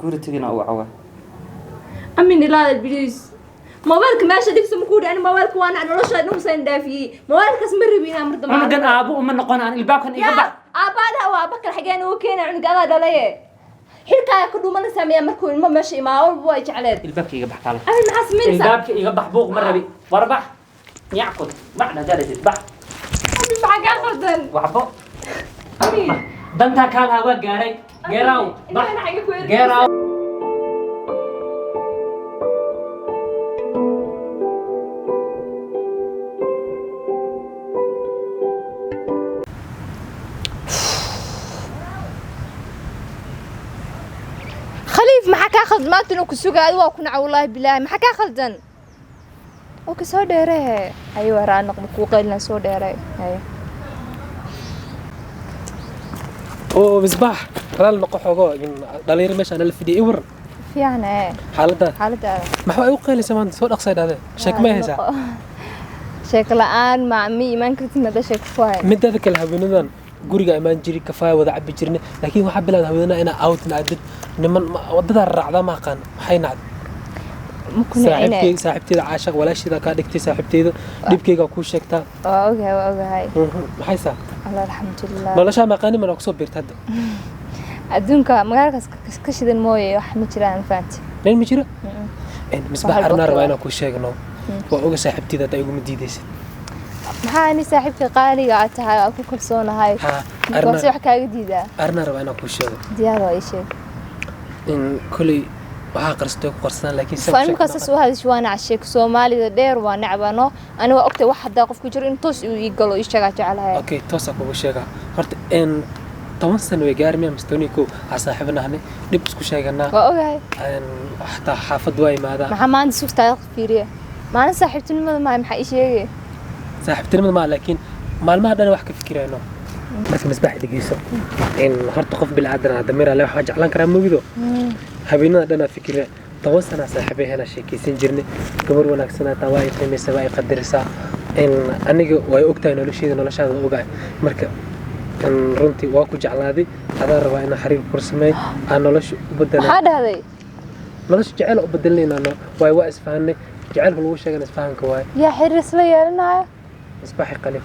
security gina oo cawa أمين لا البليز موبايلك ماشي ديك سمكود أنا موبايلك وأنا على رشة نوصل دافي موبايلك اسمر بينا مرضى أنا كان أبو ومن نقون عن الباب كان يقبع أبادها وأبكر حاجة وكينا عند قضاء دليه حلكا كل ما نسميه مركون ما ماشي ما هو بوايج عليه الباب يقبح تعال أنا محاسمين الباب يقبح بوق مرة بي وربح يعقد بعد جالس يذبح أبي معك أخذن وعبو دنتا كان هوا جاري جراو جراو خليف ما حكى أخذ ما تنوك السوق هذا وكنا والله بالله ما حكى أخذن اوكي سو ديره ايوه رانق مكوقيلنا سو ديره هاي او مصباح رال نقو خوغو دلير ميش انا لفدي ايور فيعنا حالده ما هو قيل سمان سو دقسيد هذا شك ما هيسا شك الان مع مي ما كنت ندا شك فاي مدد كل هبنودان غوريغا ايمان جيري كفايه ودا عبي جيرني لكن waxa bilaad haweenana ina out naadid niman wadada raacda ma qaan waxay naad saaxiibteeda caashaq walaashida ka dhigtay saaxiibteeda dibkeyga ku sheegtaa ogahay maxay saa Allah alxamdulillah nolosha ma qaani mana ku soo biirtay adduunka magaalkaas ka shidan mooyee wax ma jiraan faanti leen ma jiro misbaax arna rabayna ku sheegno waa uga saaxiibteeda ay ugu diidaysid maxaa ani saaxiibka qaaliga aad tahay oo ku kalsoonahay arna wax kaaga diidaa arna rabayna ku sheego diyaar waa isheeg in kulli waxa qarstay ku qarsan laakiin فأنا كاسس وهذا شوان عشيك سومالي دير ونعبانو أنا وقت واحد داقف كجر إن توس يقولوا يشجع على أوكي توسك وبشجع هرت إن طبعا سنة وجارمي مستونيكو عصاحبنا هني نبص كشجعنا أوكي إن حتى حافظ واي ماذا ما عندي سوق تاريخ فيريه ما أنا صاحبتني ما محقي شيء صاحبتني ما لكن ما أنا واحد فكرة إنه بس مسبح دقيسة إن هرت قف بالعادة دمير على حاجة على كلام موجودة حبينا أنا فكرة توصلنا صاحبي هنا شيء كيسين جرني قبل وناكسنا تواي في مسباي قدرسا إن أنا ويأكتين ولا شيء ولا شيء وقع مركب إن رنتي واقو جعلادي هذا رواينا حريم كرسمي أنا لش بدنا هذا لش جعله بدلني أنا واي واقف فهني جعله الوش أنا فاهم كواي يا حرس لي أنا مصباحي قليل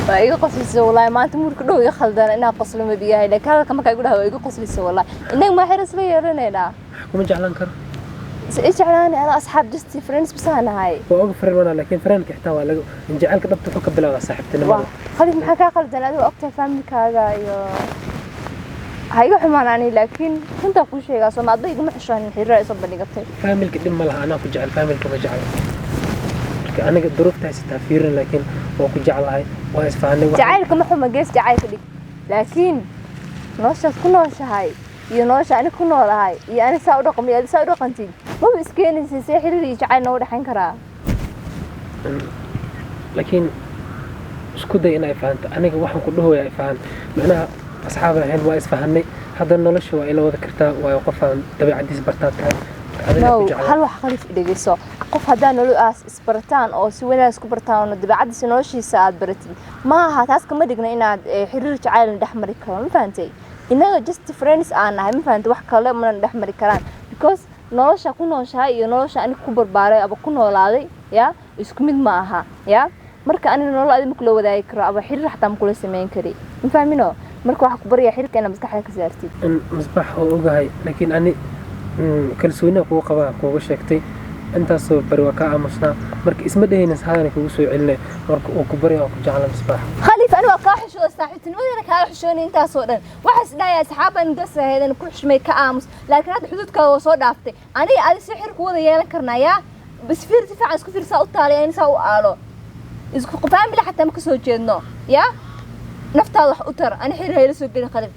وإيجو قصلي والله ما أنت مورك لو يخلدان أنا قصلي ما بيجي لك هذا كم كيقول هذا إيجو قصلي والله إنك ما حرس لي أنا لا ومن جعلان كر إيش جعلاني أنا أصحاب جستي فريندز بس أنا هاي وأقول فريند وأنا لكن فريند كحتوى لقوا إن جعلك ضبط فوق بلا صاحبتنا مرة خليك محكا خلدان هذا وقت فهمني كذا يا هايو حماناني لكن كنت أقول شيء أصلا ما ضيق محشان الحرة يصبني قبتي فاهمي القديم مالها أنا كجعل فاهمي الكم جعل أنا ظروف تحس تفكير لكن وأكو جعل هاي واسفاني جعلك ما هو مجلس جعلك دي لكن نوشة كنا هاي ينوشة أنا كنا هاي يعني ساود رقم يا ساود رقم تين ما بسكين سيحر اللي جعلنا وده حنكرا لكن اسكو ده أنا فهمت أنا واحد كله يا فهمت معناها أصحابه هن واسفهني هذا النولش وإلى وذكرته ويوقف عن تبع عديس برتات no hal wax qalif dhigayso qof hadaan nolol aas isbartaan oo si wanaag isku bartaan oo dabacadiisa noloshiisa aad baratid ma aha taas kama dhigna inaad xiriir jacayl dhaxmari karo ma fahantay inaga just friends aan nahay ma fahantay wax kale ma dhaxmari karaan because nolosha ku nooshahay iyo nolosha ani ku barbaaray aba ku noolaaday ya isku mid ma aha ya marka ani nolol aad ma kula wadaagi karo aba xiriir xataa ma kula sameyn kari ma fahmino marka wax ku bariya xiriirka inaad maskaxda ka saartid misbax oo ogahay laakiin ani kalsoonina kugu qabaa kugu sheegtay intaas soo bari waa ka aamusnaa marka isma dhahaynas hadana kugu soo celinay marka uu ku bari oo ku jecel misbaax khalifa ana waa ka xishoo saaxiibtinimada ka xishoonay intaas oo dhan waxa isdhaaya asxaaban gasaheedan ku xishmay ka aamus laakiin hada xududka oo soo dhaaftay aniga aad si xir ku wada yeelan karnaa bas fiirti fiican isku fiirsaa u taalay in saa u aalo isku qofaan bila xataa ma ka soo jeedno ya naftaada wax u tar ani xir hayla soo gali khalif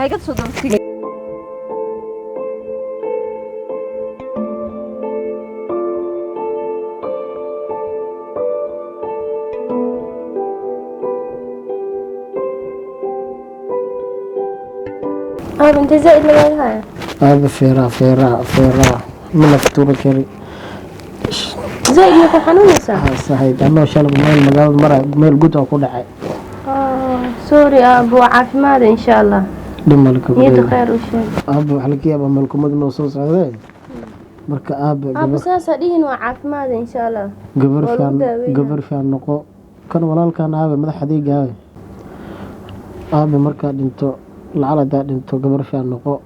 hayga soo doontii أنت زائد لغاية هذا فيرا من الفطور كري زائد يكون حنون سا صحيح أنا شرب مال مقال مرة مال قطع كل حاجة سوري أبو عافماد إن شاء الله dhima la kabaray niyada khayr u sheeg aabba waxa laga yaabaa malkumad noo soo socdeen marka aabba saasa dhihin waa caafimaad insha Allah gabar fiican noqo kan walaalkan aabba madaxdiiga aabba marka dhinto lacalada dhinto gabar fiican noqo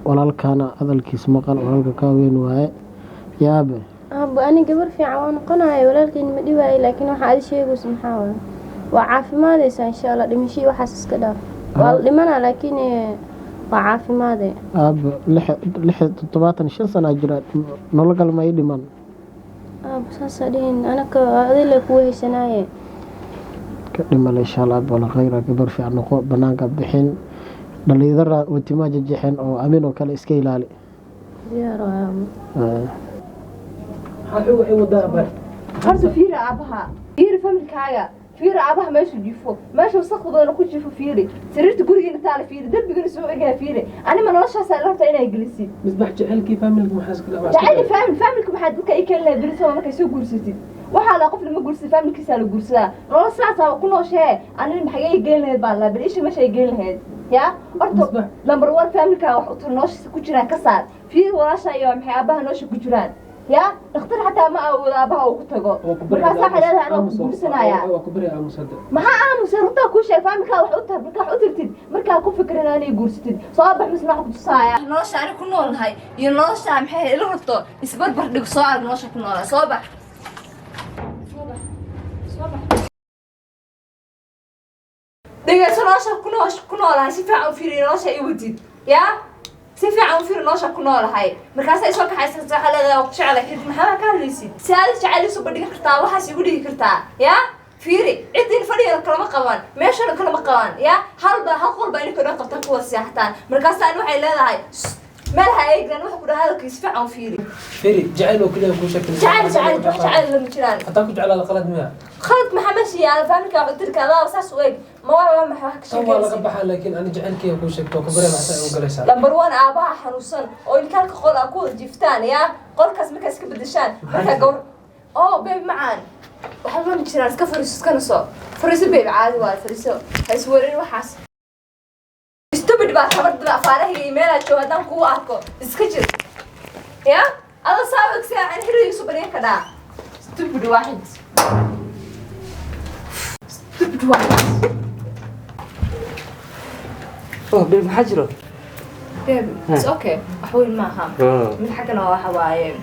walaalkana hadalkiis maqal walaalka ka weyn waaye yaabe aabba ani gabar fiican waan noqonahay walaalkeen ma dhiwaay laakiin waxa aad sheegayso maxaa waa caafimaadaysa insha Allah dhimashii waxaas iska dhaaf waa dhimana laakiin waa caafimaade aabba 75 sano jira nolol ma dhiman aabba saasa dhihin anaka adile ku wehsanaaye ka dhiman insha Allah wala khayra gabar fiican noqo banaanka bixin dhalinyarada watimaa jajixin oo amin oo kale iska ilaali diyaar حاجة وده بر horta fiiri aabaha fiiri familkaaga fiiri aabaha meeshu jifo meesha wasaqdooda ku jifo fiiri sariirta gurigeena taala fiiri darbigana soo egaa fiiri anima noloshaas ay horta inay gelisid misbax jacelkii familka maxaa kala waa jacayl familka maxaa dadka ay keenay bariso markay soo guursatid waxa la qof lama guursaday familkiisa la guursadaa nolol saasa ku nooshay anina maxay ay geenayd baa la bariisha meesha ay geenayd ya horta number 1 familka wax u noloshiisa ku jiraan ka saar fiiri walaasha iyo maxay aabaha nolosha ku jiraan يا دكتور حتى ما أبغى وكتجو مركز حدا أنا بورسنا يا ما أنا مسرطة كل شيء فاهم كلا وحطها مركز حطرتد مركز أكون فكرنا أنا يجورستد صابح مثل حط الصايع نلاش أنا كل نول هاي ينلاش عم حي الرطة يثبت بردك صايع نلاش كل نول صابح دقيقة نلاش كل نول هاي سيفع في نلاش يودي يا سيفع في نلاش كل نول هاي مركز إيش وقت حاسس على وقت على كده محل كان ليسي سالس على سو بدي كرتا وحاسي بدي كرتا يا فيري عدين فريق كلام قوان ماشي أنا كلام قوان يا هالقول بينك وبين قطعك هو السياحتان مركز أنا وحي لا هاي مالها إيه لأنه وحكي هذا يسفع فيري جعله كله يكون شكل جعل المجران أتاكل جعل على خلد مياه خلط محمشي أنا فاهمك قلت لك هذا وساس ويك ما حكي شيء والله قبحها لكن أنا جعل كي يكون شكل كبري مع سعي وقليسان لمبر 1 أباها حنوصل أو كان قول أكون جفتان يا قول كاس مكاس كبدشان مركا قول بيب معان وحبا مجران كفرس كنسو فرس بيب عادي والفرسو هيسورين وحاس استبد بقى خبرت بقى فاره إيميل شو هذا كوا أكو إسكجر يا هذا سابق ساعة عن هيرو يسوبرين كذا استبد واحد بيب محجره بيب it's okay أحول معها من حقنا وحواي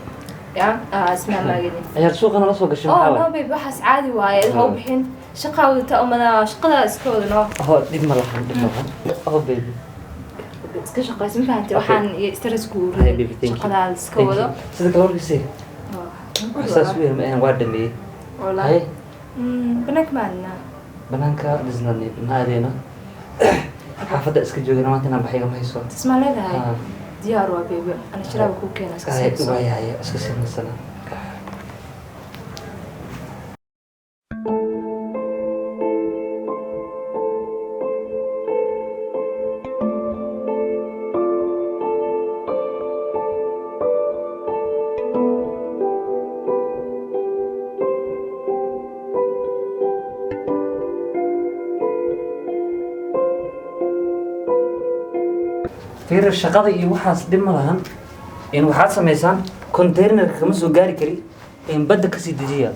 يا اسمع ما قدي عيال سوق أنا لصق الشمس ما بيب بحس عادي وايد هو بحين شقاوة تأمنا شقلا اسكود نو هو دي ملحن بيبي iska shaqaysan fahanti waxaan stress ku shaqada iska wado sida kale warkiisii asaas weyn ma ahan waa dhameeyay wallahi banaanka disney naadeena xaafada iska joogana maanta inaan baxay ma hayso tisma leedahay diyaar waa beebe ana shiraab ku keenay iska sii waayay iska sii nasana فير الشقة يوحى دم لهن إن واحد سميسان كونتينر كمس وجاري كري إن بدك كسيدية.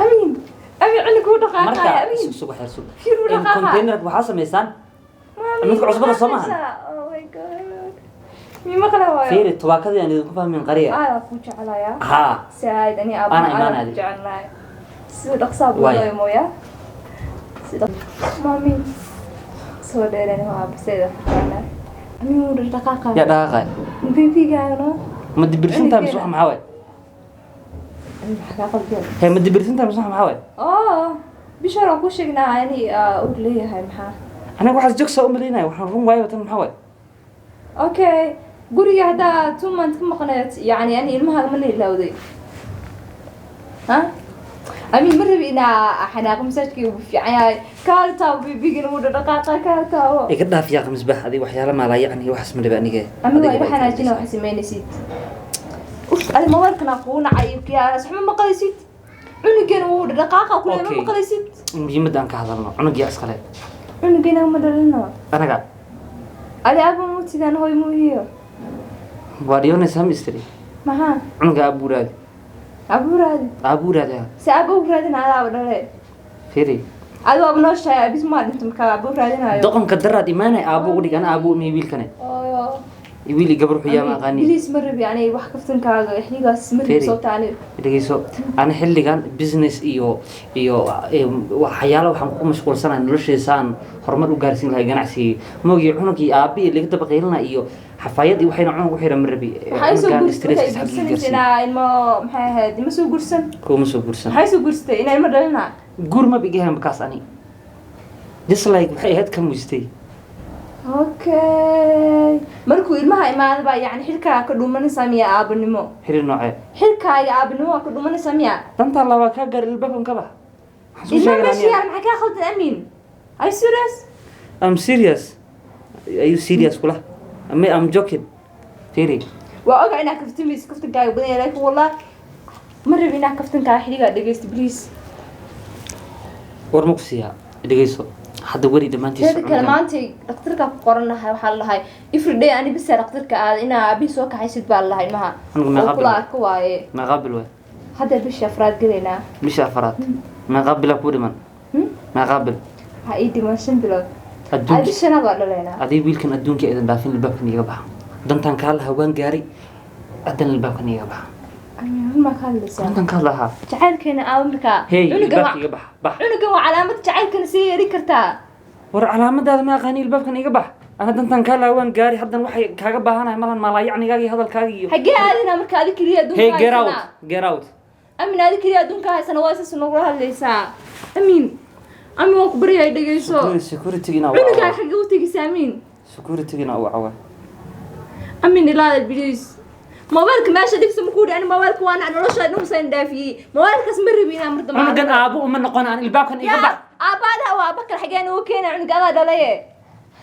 أمين عندك هو دقائق أمين. سوق حير سوق. إن كونتينر واحد سميسان. أمين عصبة الصماء. Oh my god. مين ما قلوا. فير التواكد يعني كفاه من قرية. فوج عليا. ها. سعيد أني أبغى. أنا إيمان هذه. جعلنا. سيد أقصى بويا مويا. سيد. مامي. سوداء أنا بسيدة فعلا. أمي دقائق. يا دقائق. بيبي قالوا. ما تدبرين تام بسوق معاوي. هي ما تدبرين تام بسوق معاوي. بشر أقول شيء يعني أقول ليه هاي محا. أنا واحد جكسة أمرينا وحنروم واي وتم معاوي. أوكي. قولي هذا ثم أنت كم قناة يعني أنا المها مني اللودي. ها؟ أمي مرة بينا حنا مساجكي في عيال كارتا وبيجي نمر دقائق كارتا. إيه كده في ياق مصباح هذه وحياة ما لا يعني وحس من بقى نيجي. أمي وايد حنا جينا وحس ما نسيت. أنا ما وركنا قونا عيب يا ناس حنا ما قليسيت. عنا كانوا دقائق كلنا ما قليسيت. يمد أنك هذا أنا جي أسكالي. cunugina ma dhalino anaga adi aba mutidan hooy muuhiyo waa dhiyonaysaa mistri maxaa cunuga abuuraadi abuuraadi si aba u raadina adaaba dhale firi adi waaba noo sheegay abis maa dhinta markaa aba u raadinayo doqonka daraad imaanay aabo ugu dhig ana aabo imay wiilkane wiili gabar xuyaa ma aqaani bilis ma rabi ani wax kaftankaaga xiligaas ma rabi soo taani dhageyso ana xilligan business iyo waxyaalo waxaan ku mashquulsanahay nolosheesaan horumar u gaarsiin lahay ganacsiga moogii cunugii aabi laga daba qeylina iyo xafaayadii waxayna cunug u xiran ma rabi waxay soo gursan kuma soo gursan waxay soo gursatay inay ma dhalina guur ma bigahan bakaas ani just like waxay ahayd ka muustay okay markuu ilmaha imaado baa yani xilkaa ka dhumanaysaa miya aabanimo xilli noocee xilkaaga aabanimo waa ka dhumanaysaa miya dantaa labaa kaa gaar ilbaban ka bax ilma meeshiyaa maxaa kaa khaldan amiin are you serious I'm serious are you serious kula I'm joking firi waa ogaa inaa kaftamaysa kaftankaaga badan yahay laakiin wallah ma rabi inaa kaftankaaga xiligaa dhegeysta please war ma ku siiyaa dhegeyso hadda wari dhamaantiisa teeda kale maanta dhakhtarka ku qoranahay waxaa la dhahay every day ani bisa dhakhtarka aad inaa abi soo kaxaysid baa la dhahay maha oo kula arka waaye maqaabil waay hadda bisha afraad gelaynaa bisha afraad maqaabil ku dhiman maqaabil ha ii dhiman 5 bilood adduunka bishana waa dhalaynaa adii wiilkan adduunka idan dhaafin albaabkan iga baxa dantan kaa lahaa waan gaaray adan albaabkan iga baxa ma kaalisa dantan kaa lahaa jacaylkeena aa markaa cunugan iga bax cunugan waa calaamad jacaylkana sii yeeri kartaa war calaamadaada ma aqaani albaabkan iga bax ana dantan kaa lahaa waan gaaray haddan waxay kaaga baahanahay malan maalayacnigaaga iyo hadalkaaga iyo xagee aadina marka adi keliya adduunka hey get out amin adi keliya adduunka haysana waa sas nagula hadlaysaa amin waan ku baryahay dhegeyso security-gina cunugaa xagee u tegaysa amin security-gina u cawa amin ilaada please موبايلك ماشي ديك سمكودي انا موبايلك وانا على رشا انه سين دافي موبايلك اسمربي انا مرضى انا كان ابو ومن نقون انا الباب كان يقبع ابادها وابكر حقين وكينا عند قضا دليه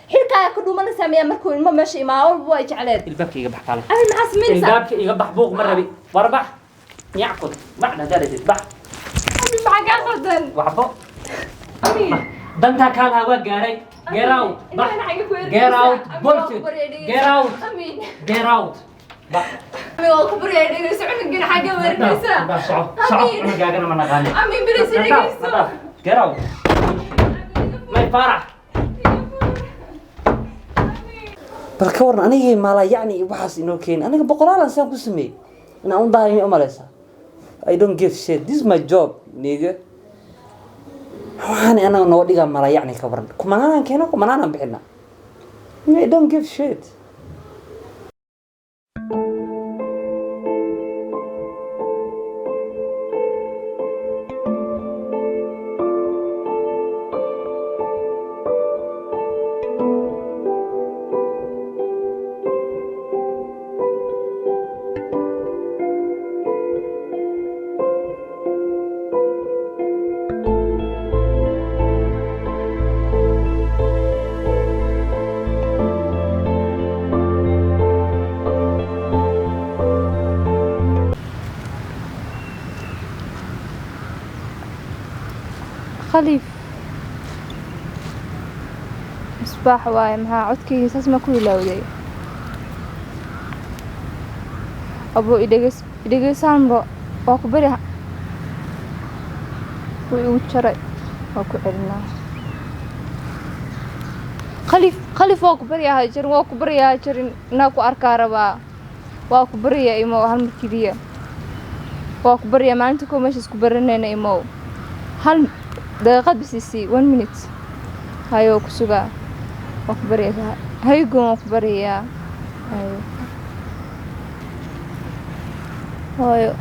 حيلكا كدو من ساميه مركو ما ماشي ما اول بو يجعلد الباب يقبح قال انا معاس مين الباب يقبح بوق مربي وربح يعقد بعد ذلك البح امي معك غدن وعبو دنتا كان هوا غاري get out get out bullshit get out get out أمي وكبر يا ديني سعودي جينا حاجة ورنيسة. صعب أنا جانا من غاني. أمي بليس رجيسو. جراو. ما يفرح. بالكورن أنا هي مالا يعني وحاس إنه كين أنا بقرأ إنسان كسمي أنا أون ضايع أمالسا. I don't give shit. This is my job, nigga. أنا نودي جام مالا يعني كبرن. كمان أنا كنا كمان أنا بحنا. I don't give shit. خليف مصباح واي مها عدكي ساس ما كل لودي أبو إدغس سامبو واكو بري ويوتشري واكو إلنا خليف واكو بري هاجر ناكو أركاربا واكو بري إيمو هالمركيدية واكو بري ما أنتكو ماشي اسكو برنين إيمو هل دقيقة بسيسي 1 minute هايو كسوغا وكبريها هاي قوم وكبريها هايو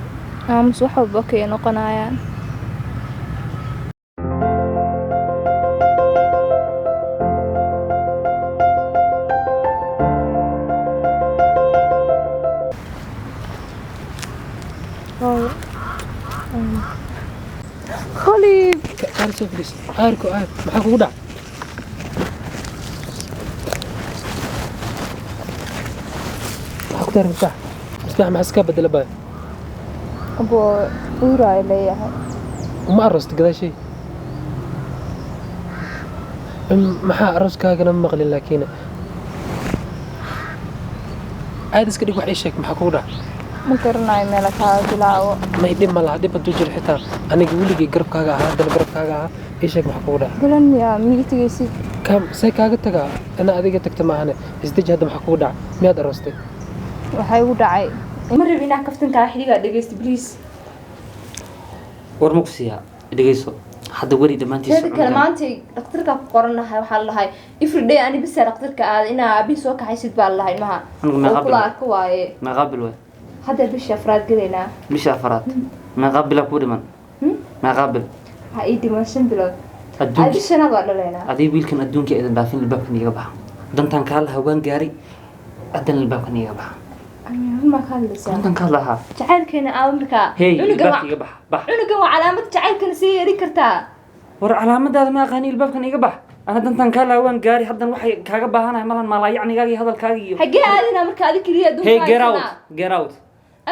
أمس وحبك يا نقنايان هايو خليف أرسل فلوس أركو محاك ودا محاك دار مفتاح مع سكاب بدل باي أبو وراي ليها وما أرست كذا شيء maxaa arooskaagana ma maqlin laakiin aad iska dhig wax ii sheeg maxaa kugu dhaca ma garanayo meel kaaga bilaawo may dhib ma laha dhib hadduu jiro xitaa aniga weligay garabkaaga ahaa haddana garabkaaga ahaa ii sheeg maxaa kugu dhaca garanayaa miyi tegaysid see kaaga tagaa ina adiga tagta maahane isdeji hadda maxaa kugu dhaca miyaad aroostay waxaa igu dhacay ma rabi inaa kaftankaa xiligaa dhegaysta please war ma ku siiyaa dhegayso hadda weli dhammaantiisa teeda kale maanta dhakhtarka ku qoranahay waxaa la dhahay everyday ani bisa dhakhtarka aad inaa aabihi soo kaxaysid baa la dhahay maha oo kula arka waaye meeqaabil waay hadda bisha afraad gelaynaa bisha afraad meeqaabilaa kuu dhiman meeqaabil waxaa ii dhiman 5 bilood adduunka bishanaad waa dhalaynaa adii wiilkan adduunka idan dhaafin albaabkan iga baxa dantaan kaa lahaa waan gaaray haddana albaabkan iga baxa ma ka hadlaysaa dantaan kaa lahaa jacaylkeena aa markaa hey albaabka iga bax bax cunugan waa calaamad jacaylkana sii yeeri kartaa war calaamadaada ma aqaani albaabkan iga bax ana dantaan kaa lahaa waan gaaray haddana waxay kaaga baahanahay malan maalaayacnigaaga iyo hadalkaaga iyo xagee aadina marka adi keliya hey adduunka get out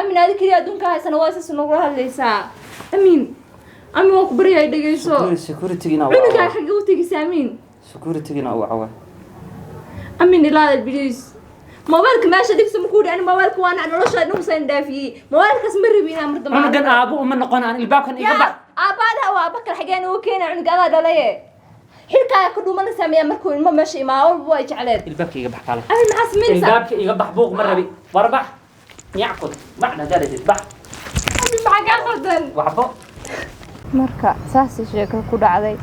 amin adi keliya adduunka haysana waa saas nagula hadlaysaa amin waan ku baryahay dhegayso security-gina cunugaa xagee u tegaysa amin security-gina u cawa amin ilaada biliis موبايلك ماشي ديك سمكوري انا موبايلك وانا على رشا نو سين دافي موبايلك اسمر بينا مرضى انا كان ابو ومن نقون عن الباب كان يقبع ابادا وابكر حقين وكينا عند قضا دليه حلكا كدو من ساميه مركو ما ماشي ما هو جعلت الباب يقبح قال انا نحس من الباب يقبح بوق مره بي وربح يعقد بعد ذلك يذبح معك غدن وحبو marka saas sheeko ku dhacday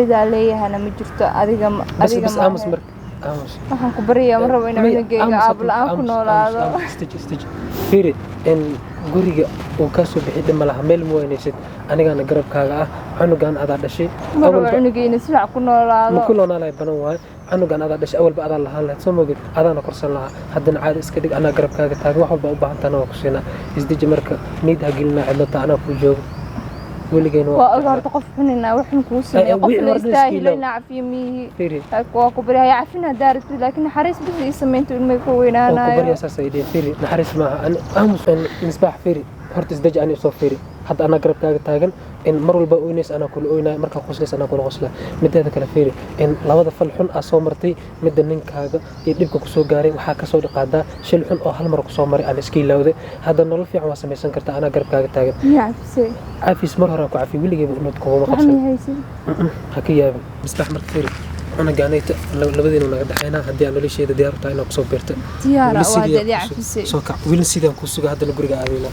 ida leeyahana ma jirto adiga bas aamus marka waxaan ku bariyaa ma rabo inaan cunugayga aab la'aan ku noolaado fiiri in guriga uu ka soo bixi dhima laha meel ma weynaysid anigana garabkaaga ah cunugan adaa dhashay awal cunugayna si wax ku noolaado ma ku noolaanay banan waay cunugan adaa dhashay awalba adaa lahaan lahayd soo moogid adaana korsan lahaa haddana caadi iska dhig anaa garabkaaga taagan wax walba u baahantaana waa ku siinaa isdeji marka niid ha gelinaa cidlata anaa kuu joogo weligeen waa horta qof xunina waxan kuu sameeyo qof la istaahilo nacfiyamihi waa ku bari hay cafina daartu laakiin xariis bis ii sameynto ilmay ku weynaanayo ku bari asaas ay dheen fiiri naxariis maaha an aamus in misbaax fiiri horta isdeji ani soo fiiri hadda ana garabkaaga taagan in mar walba oynays ana kula oynaa marka qoslays ana kula qosla mideeda kale fiiri in labada fal xun aa soo martay midda ninkaaga iyo dhibka ku soo gaaray waxaa ka soo dhaqaadaa shil xun oo hal mar ku soo maray aan iska ilowday hadda nolol fiican waa samaysan kartaa ana garabkaaga taagan عافيس مرة راكو عافي ولي جيبوا إنه تقوم قبل هكيا بسبح مرة كثير أنا قانيت لبدين ونا دحينا هدي أنا ليش هذا ديار تاعنا كسو بيرت ديار واجد عافيس سوكا وين سيدا كوسو هذا نقول قاعدين